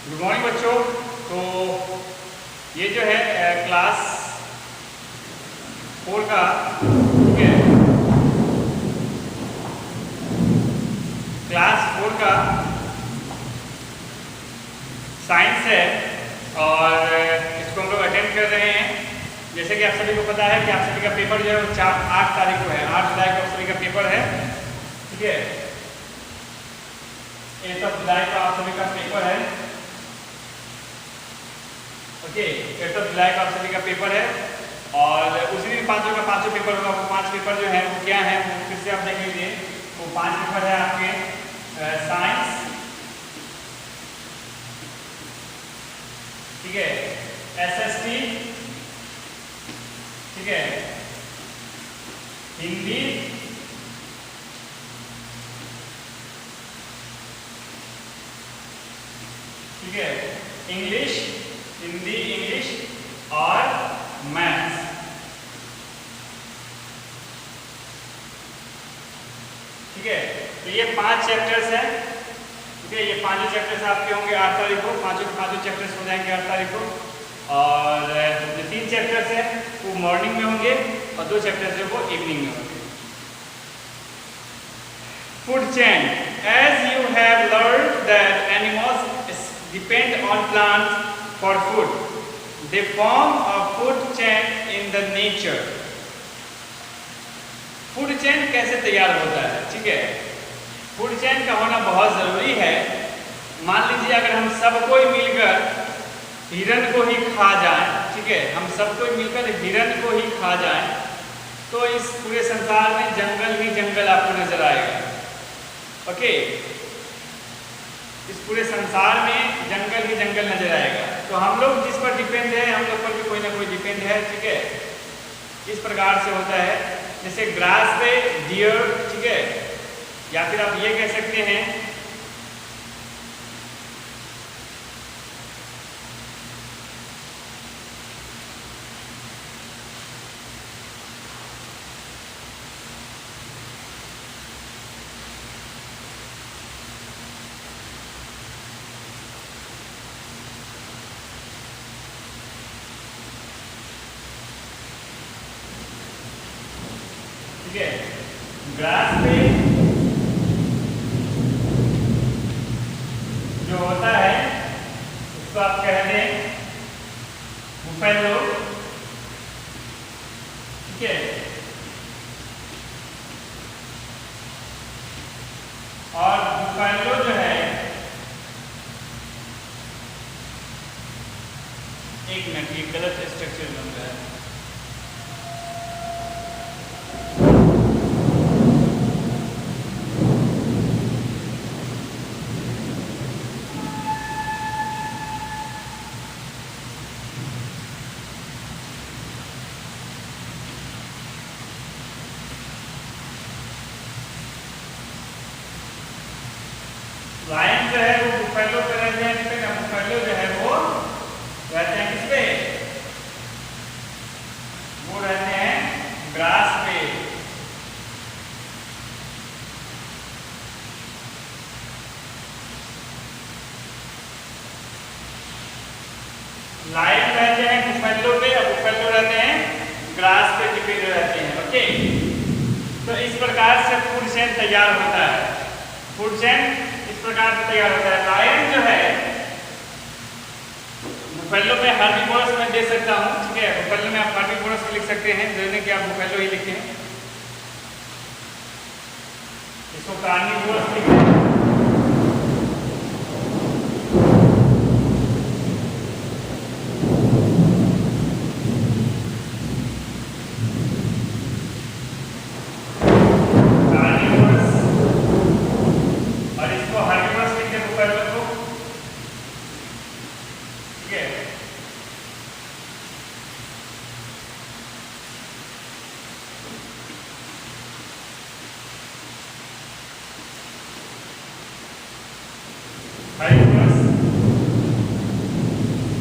Good morning बच्चों। तो ये जो है क्लास 4 का, ठीक है, क्लास 4 का साइंस है और इसको हम लोग अटेंड कर रहे हैं। जैसे कि आप सभी को पता है कि आप सभी का पेपर जो है वो 8 तारीख को है, 8 जुलाई को आप सभी का पेपर है, ठीक है। 8 जुलाई को आप सभी का पेपर है, ओके। 8 जुलाई को आप सभी का पेपर है और उसी दिन पांचों का पांचों पेपर होगा। वो 5 पेपर जो है वो क्या है, वो फिर से आप देख लीजिए। वो 5 पेपर है आपके साइंस, ठीक है, एसएसटी, ठीक है, हिंदी, ठीक है, इंग्लिश, हिंदी इंग्लिश और मैथ्स, ठीक है। तो ये 5 चैप्टर्स हैं, ठीक है। ये 5 चैप्टर्स आपके होंगे 8 तारीख को, पांचों के पांचों चैप्टर्स हो जाएंगे 8 तारीख को। और जो 3 चैप्टर्स हैं वो मॉर्निंग में होंगे और 2 चैप्टर्स जो वो इवनिंग में होंगे। Food chain, as you have learn that animals depend on plants for food, they form a food chain in the nature. Food chain कैसे तैयार होता है, ठीक है। फूड चेन का होना बहुत जरूरी है। मान लीजिए अगर हम सब कोई मिलकर हिरण को ही खा जाएं, ठीक है, हम सब कोई मिलकर हिरण को ही खा जाएं, तो इस पूरे संसार में जंगल ही जंगल आपको नजर आएगा, ओके। इस पूरे संसार में जंगल ही जंगल नजर आएगा। तो हम लोग जिस पर डिपेंड है, हम लोग पर भी कोई ना कोई डिपेंड है, ठीक है। इस प्रकार से होता है, जैसे ग्रास पे डियर, ठीक है, या फिर आप ये कह सकते हैं ठीक है, ग्रास पे जो होता है उसको आप कह दें बुफेलो, ठीक है। और बुफेलो जो है, एक मिनट, ये गलत स्ट्रक्चर बन रहा है। लायन जो है वो बुफेलो पे रहते हैं, ठीक है। बुफेलो जो है वो रहते हैं किस पे, वो रहते हैं ग्रास पे, लायन रहते हैं बुफेलो पे और बुफेलो रहते हैं ग्रास पे डिपेंड रहते हैं, ओके। तो इस प्रकार से फूड चेन तैयार होता है। फूड चेन इस प्रकार से तैयार होता है। लायन जो है बुफेलो में हार्बीवोरस में दे सकता हूँ, ठीक है। बुफेलो में आप हार्बीवोरस लिख सकते हैं, जैसे कि आप बुफेलो ही लिखें, इसको कार्निवोरस लिखें।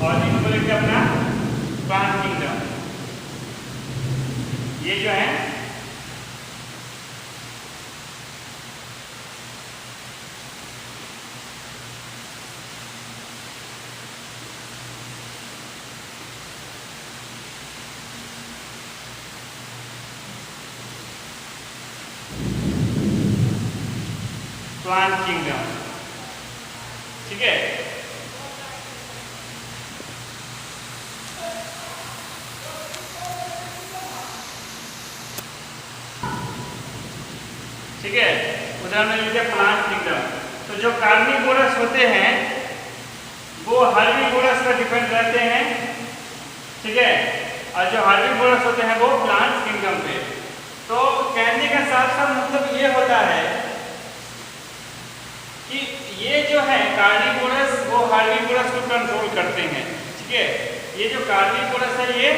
और इनको लेके अपना प्लांट किंगडम, ये जो है प्लांट किंगडम। ठीक है, ठीक है, उदाहरण में लीजिए प्लांट किंगडम। तो जो कार्निवोरस होते हैं वो हर्बीवोरस पर डिपेंड रहते हैं। ठीक है, और जो हर्बीवोरस होते हैं वो प्लांट किंगडम पे। तो कहने का साफ साफ मतलब ये होता है कि ये जो है कार्निवोरस वो हर्बीवोरस को कंट्रोल करते हैं। ठीक है, ये जो कार्निवोरस है ये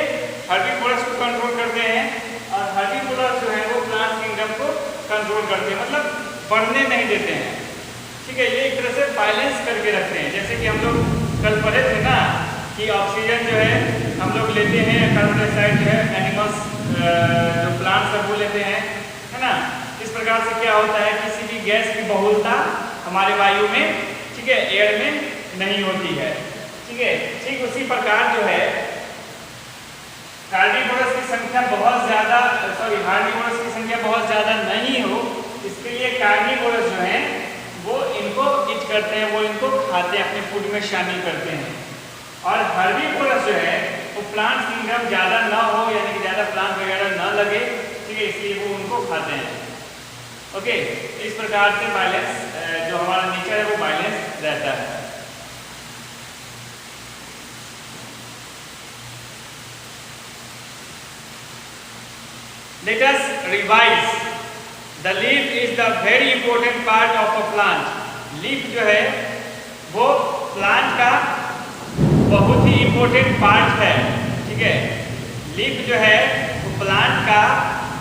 हर्बीवोरस को कंट्रोल करते हैं और हर्बीवोरस जो है वो प्लांट किंगडम को कंट्रोल करते हैं, मतलब बढ़ने नहीं देते हैं। ठीक है, ये एक तरह से बैलेंस करके रखते हैं। जैसे कि हम लोग कल पढ़े थे ना कि ऑक्सीजन जो है हम लोग लेते हैं, कार्बन डाइऑक्साइड जो है एनिमल्स जो प्लांट्स है वो लेते हैं, है ना। इस प्रकार से क्या होता है, किसी भी गैस की बहुलता हमारे वायु में, ठीक है, एयर में नहीं होती है। ठीक है, ठीक उसी प्रकार जो है कार्निवोरस की संख्या बहुत ज़्यादा, हार्निवोरस की संख्या बहुत ज़्यादा नहीं हो, इसके लिए कार्निवोरस जो है वो इनको ईट करते हैं, वो इनको खाते हैं, अपने फूड में शामिल करते हैं। और हर्बीवोरस जो है वो प्लांट किंगडम ज़्यादा ना हो, यानी कि ज़्यादा प्लांट वगैरह ना लगे, ठीक है, इसलिए वो उनको खाते हैं। ओके, इस प्रकार से बैलेंस जो हमारा नेचर है वो बैलेंस रहता है। Let us revise. The leaf is the very important part of a plant. Leaf जो है वो प्लांट का बहुत ही इम्पोर्टेंट पार्ट है। ठीक है, लीफ जो है वो प्लांट का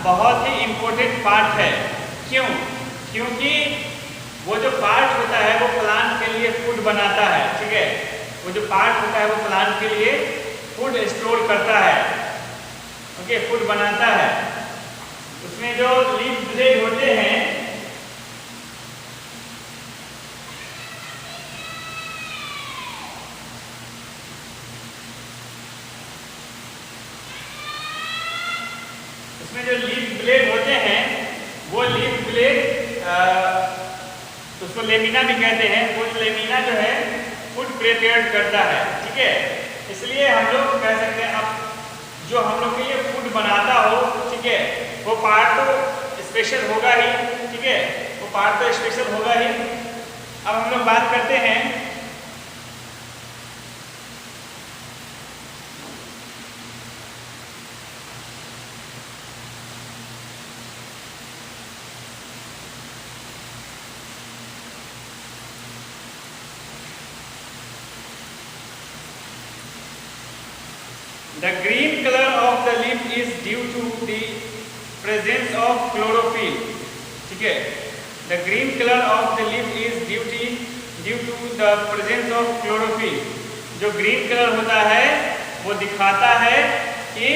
बहुत ही इम्पोर्टेंट पार्ट है। क्यों? क्योंकि वो जो पार्ट होता है वो प्लांट के लिए फूड बनाता है। ठीक है, वो जो पार्ट होता है वो प्लांट के लिए फूड स्टोर करता है, ओके, फूड बनाता है। उसमें जो लीफ ब्लेड होते हैं वो लीफ ब्लेड उसको लेमिना भी कहते हैं। वो लेमिना जो है फूड प्रिपेयर करता है। ठीक है, इसलिए हम लोग कह सकते हैं अब जो हम लोग के लिए फूड बनाता हो, ठीक है, वो पार्ट तो स्पेशल होगा ही। ठीक है, वो पार्ट तो स्पेशल होगा ही। अब हम लोग बात करते हैं the green color of the leaf is due to the presence of chlorophyll. ठीक है, the green color of the leaf is due to the presence of chlorophyll. जो ग्रीन कलर होता है वो दिखाता है कि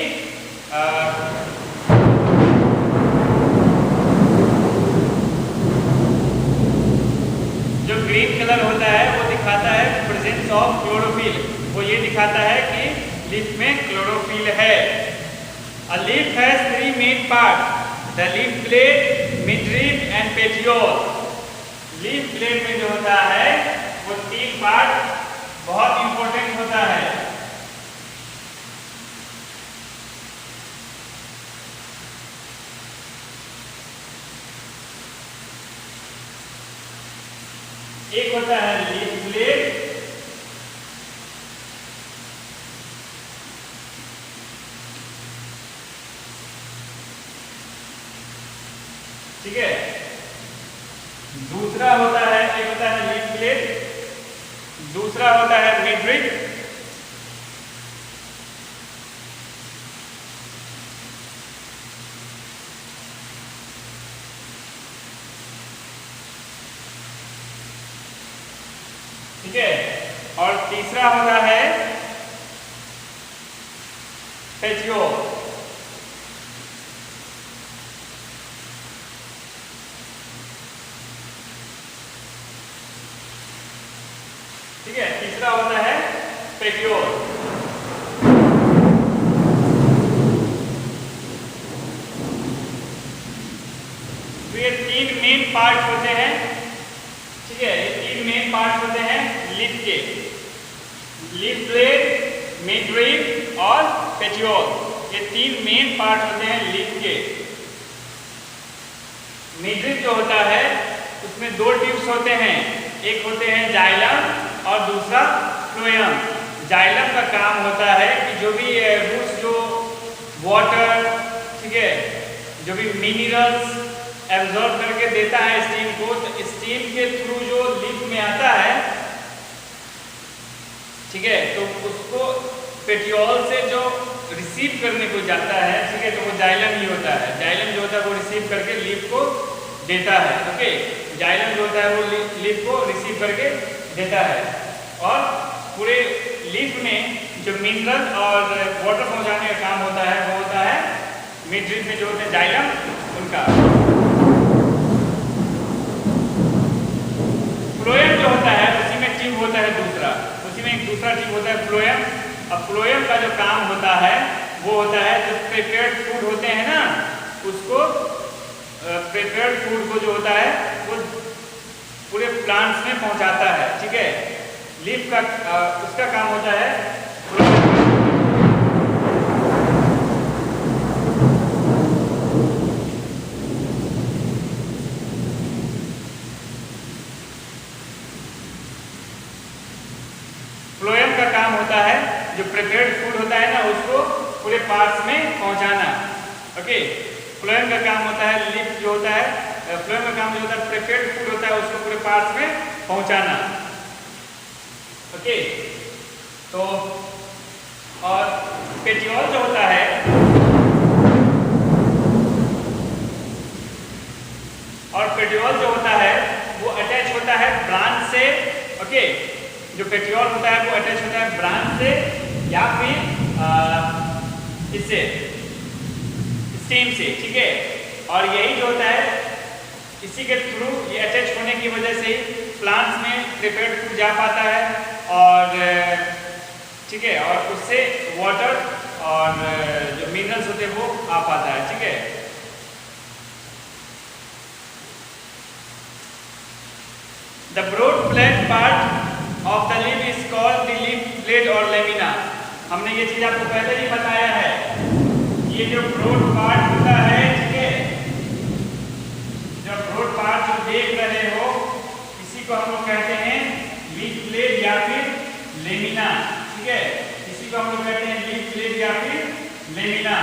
जो ग्रीन कलर होता है वो दिखाता है प्रेजेंस ऑफ क्लोरोफिल। वो ये दिखाता है कि लीफ में क्लोरोफिल है। A leaf has three main parts: the leaf blade, midrib and petiole. Leaf blade में जो होता है वो तीन पार्ट बहुत इंपॉर्टेंट होता है। एक होता है लीफ ब्लेड, ठीक है, दूसरा होता है, एक होता है लीफ ब्लेड, दूसरा होता है मिडरिब, ठीक है, और तीसरा होता है पेटियोल। ठीक है, तीसरा होता है पेटियोल। तो ये तीन मेन पार्ट होते हैं ठीक है, ये तीन मेन पार्ट होते हैं लीफ के, लीफ ब्लेड, मिडरिब और पेटियोल, ये तीन मेन पार्ट होते हैं लीफ के। मिडरिब जो होता है उसमें दो ट्यूब्स होते हैं, एक होते हैं जाइलम और दूसरा फ्लोएम। जाइलम का काम होता है कि जो भी रूट्स जो वाटर, ठीक है, जो भी मिनरल्स एब्जॉर्ब करके देता है स्टीम को, तो स्टीम के थ्रू जो लीफ में आता है, ठीक है, तो उसको पेटियोल से जो रिसीव करने को जाता है, ठीक है, तो वो जाइलम ही होता है। जाइलम जो होता है वो रिसीव करके लीफ को देता है। ओके, जाइलम जो होता है वो लीफ को रिसीव करके देता है, और पूरे लीफ में जो मिनरल और वाटर पहुंचाने का काम होता है वो होता है मिडरिब में जो होते हैं जाइलम उनका। फ्लोएम जो होता है उसी में ट्यूब होता है दूसरा, उसी में एक दूसरा ट्यूब होता है फ्लोएम। अब फ्लोएम का जो काम होता है वो होता है जो प्रिपेयर्ड फूड होते हैं ना, उसको प्रिपेयर्ड फूड को जो होता है वो पूरे प्लांट्स में पहुंचाता है। ठीक है, लीफ का उसका काम होता है फ्लोएम का काम होता है जो प्रिपेयर्ड फूड होता है ना उसको पूरे पार्ट्स में पहुंचाना। ओके, फ्लोएम का काम होता है लीफ जो होता है, फ्लोएम का काम जो होता है प्रिपेयर्ड फूड होता है उसको पूरे पार्ट्स में पहुंचाना। ओके, तो और पेटियोल जो होता है वो अटैच होता है ब्रांच से। ओके, जो पेटियोल होता है वो अटैच होता है ब्रांच से या फिर इससे स्टेम से। ठीक है, और यही जो होता है इसी के थ्रू ये अटैच होने की वजह से प्लांट्स में प्रिपेयर्ड फूड जा पाता है, और ठीक है, और उससे वाटर और जो मिनरल्स होते हैं वो आ पाता है। ठीक है, the broad flat part of the leaf is called the leaf blade और लेमिना। हमने ये चीज आपको पहले ही बताया है, ये जो ब्रॉड पार्ट होता है, ठीक है, जो ब्रॉड पार्ट जो देख रहे हो इसी को हम लोग कहते हैं लीफ ब्लेड या फिर लेमिना। ठीक है, इसी को हम लोग कहते हैं लीफ ब्लेड या फिर लेमिना।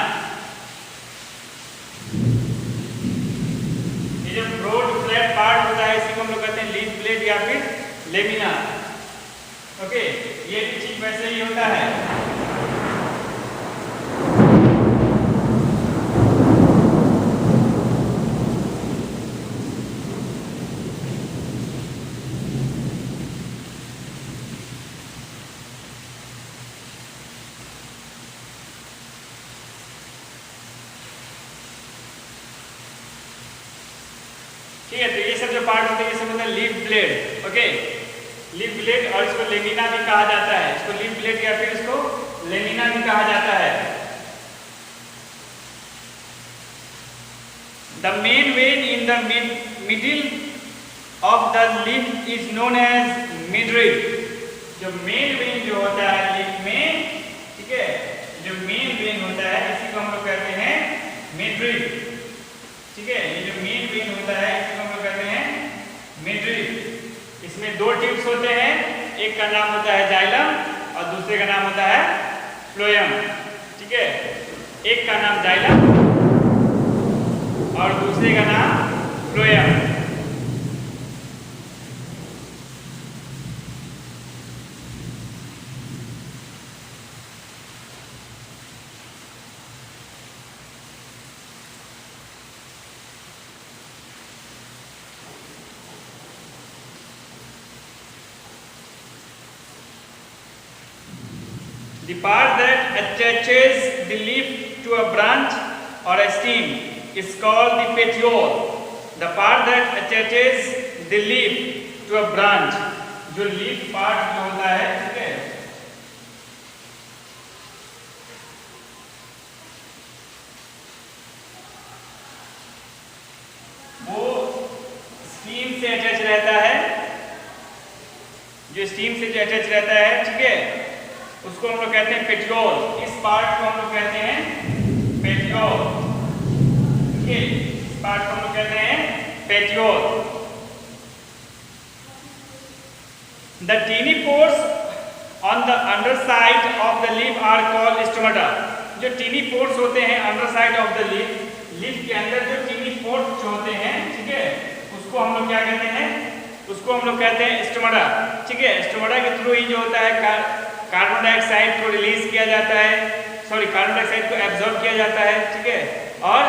ये जो ब्रॉड फ्लैट पार्ट होता है इसी को हम लोग कहते हैं लीफ ब्लेड या फिर लेमिना। ओके, ये भी ठीक वैसे ही होता है। ठीक है, तो ये सब जो पार्ट होते हैं ये सब होता है leaf blade. Okay, leaf blade, और इसको लेमिना भी कहा जाता है, इसको लीफ ब्लेड या फिर इसको लेमिना भी कहा जाता है। The main vein in the middle of the leaf is known as midrib. जो मेन वेन जो होता है लीफ में, ठीक है, जो मेन वेन होता है इसी को हम लोग कहते हैं मिडरिब। ठीक है, ये जो मेन वेन होता है इसको हम लोग कहते हैं मिडरिब। इसमें दो ट्यूब्स होते हैं, एक का नाम होता है जाइलम और दूसरे का नाम होता है फ्लोएम। ठीक है, एक का नाम जाइलम और दूसरे का नाम phloem. The part that attaches the leaf to a branch or a stem is called the petiole. The part that attaches the leaf to a branch, जो leaf part जो होता है, ठीक है, वो स्टीम से अटैच रहता है जो स्टीम से जो अटैच रहता है, ठीक है, उसको हम लोग कहते हैं पेट्रोल। इस पार्ट को हम लोग कहते हैं पेट्रोल, ठीक है, इस पार्ट को हम लोग कहते हैं petrol. The tiny pores on the underside of the leaf are called stomata। जो टीनी पोर्स होते हैं underside of the leaf, leaf के अंदर जो टीनी पोर्स जो होते हैं, ठीक है, उसको हम लोग क्या कहते हैं, उसको हम लोग कहते हैं स्टोमाटा, ठीक है। स्टोमाटा के थ्रू ही जो होता है कार्बन डाइऑक्साइड को रिलीज किया जाता है, सॉरी कार्बन डाइऑक्साइड को एब्जॉर्ब किया जाता है, ठीक है, और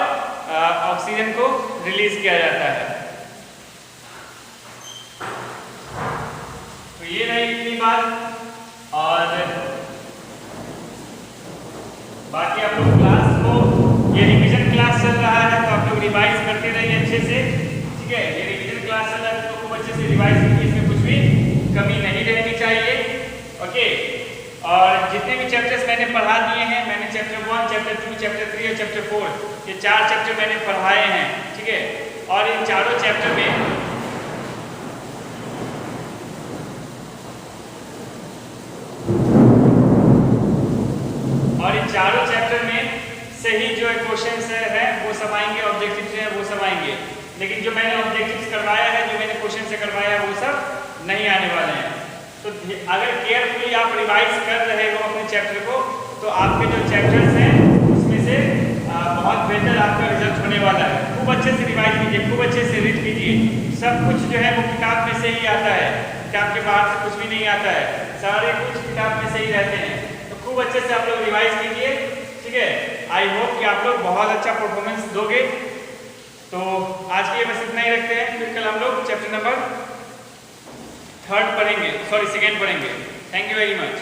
ऑक्सीजन को रिलीज किया जाता है। तो ये रही इतनी बात। और बाकी आप लोग क्लास को, ये रिवीजन क्लास चल रहा है तो आप लोग रिवाइज करते रहिए अच्छे से, ठीक है। ये रिवीजन क्लास चल रहा है तो खूब अच्छे से रिवाइज कीजिए, इसमें कुछ भी कमी नहीं रहनी चाहिए, ओके। और जितने भी चैप्टर्स मैंने पढ़ा दिए हैं, मैंने चैप्टर 1, चैप्टर 2, चैप्टर 3 और चैप्टर 4, ये 4 चैप्टर मैंने पढ़ाए हैं, ठीक है। और इन चारों चैप्टर में चारों चैप्टर में से ही जो क्वेश्चंस है वो सब आएंगे, ऑब्जेक्टिव्स हैं वो सब आएंगे, लेकिन जो मैंने ऑब्जेक्टिव्स करवाया है, जो मैंने क्वेश्चन से करवाया है, वो सब नहीं आने वाले हैं। तो अगर केयरफुली आप रिवाइज कर रहे हो अपने चैप्टर को, तो आपके जो चैप्टर्स हैं उसमें से बहुत बेहतर आपका रिजल्ट होने वाला है। खूब अच्छे से रिवाइज कीजिए, खूब अच्छे से रीड कीजिए। सब कुछ जो है वो किताब में से ही आता है, किताब के बाहर से कुछ भी नहीं आता है, सारे कुछ किताब में से ही रहते हैं। खूब अच्छे से आप लोग रिवाइज कीजिए, ठीक है। आई होप कि आप लोग बहुत अच्छा परफॉर्मेंस दोगे। तो आज के लिए बस इतना ही रखते हैं, फिर कल हम लोग चैप्टर नंबर 3 पढ़ेंगे, सॉरी 2 पढ़ेंगे। Thank you very much.